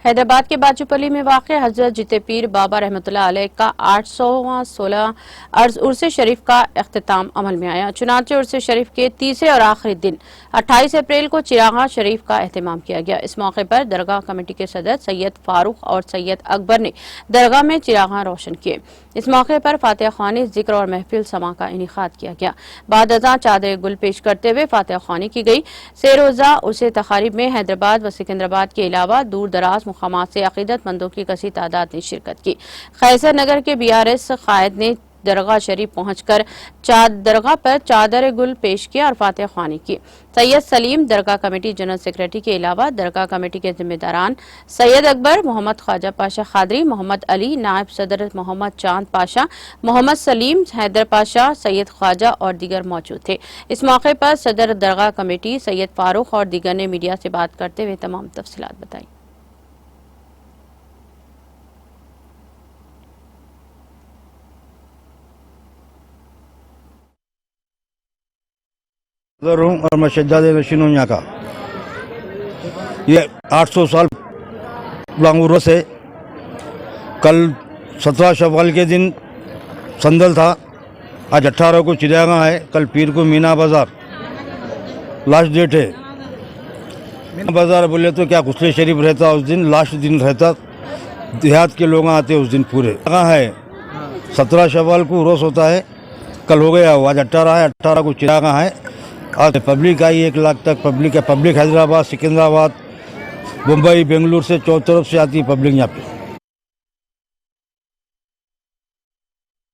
हैदराबाद के बाजूपली में वाक़ हजरत जिते पीर बाबा रहमतुल्लाह अलैह का 800वां 16 उर्स शरीफ का अख्तिताम अमल में आया। चुनांचे उर्स शरीफ के तीसरे और आखिरी दिन 28 अप्रैल को चिरागा शरीफ का एहतमाम किया गया। इस मौके पर दरगाह कमेटी के सदर सैयद फारूक और सैयद अकबर ने दरगाह में चिरागा रोशन किए। इस मौके पर फातिहा ख्वानी, जिक्र और महफिल समा का इनेकाद किया गया। बाद अज़ां चादर गुल पेश करते हुए फातिहा ख्वानी की गई। सेरोजा उर्स तकारीब में हैदराबाद व सिकंदराबाद के अलावा दूर दराज मुकामात से अकीदतमंदों की कसी तादाद ने शिरकत की। खैसर नगर के BRS कायद ने दरगाह शरीफ पहुंचकर दरगाह पर चादर गुल पेश किया और फातिहा ख्वानी की। सैयद सलीम दरगाह कमेटी जनरल सेक्रेटरी के अलावा दरगाह कमेटी के जिम्मेदारान सैयद अकबर, मोहम्मद ख्वाजा पाशा खादरी, मोहम्मद अली, नायब सदर मोहम्मद चांद पाशा, मोहम्मद सलीम, हैदर पाशा, सैयद ख्वाजा और दीगर मौजूद थे। इस मौके पर सदर दरगाह कमेटी सैयद फारूक और दीगर ने मीडिया से बात करते हुए तमाम तफसीलात बताई। और मैं शज्जाद नशीन हूँ यहाँ का। ये 800 साल पुराना से कल 17 शव्वाल के दिन संदल था। आज 18 को चिड़ियागा है। कल पीर को मीना बाज़ार लास्ट डेट है। मीना बाज़ार बोले तो क्या गुस्ले शरीफ रहता उस दिन, लास्ट दिन रहता। देहात के लोग आते उस दिन पूरे। कहाँ है 17 शव्वाल को रोज़ होता है। कल हो गया, आज 18 है। 18 को चिड़ियागा है। आज पब्लिक आई 1 लाख तक पब्लिक है। पब्लिक हैदराबाद, सिकंदराबाद, मुंबई, बेंगलुरु से चौथ तरफ से आती है पब्लिक यहाँ पे।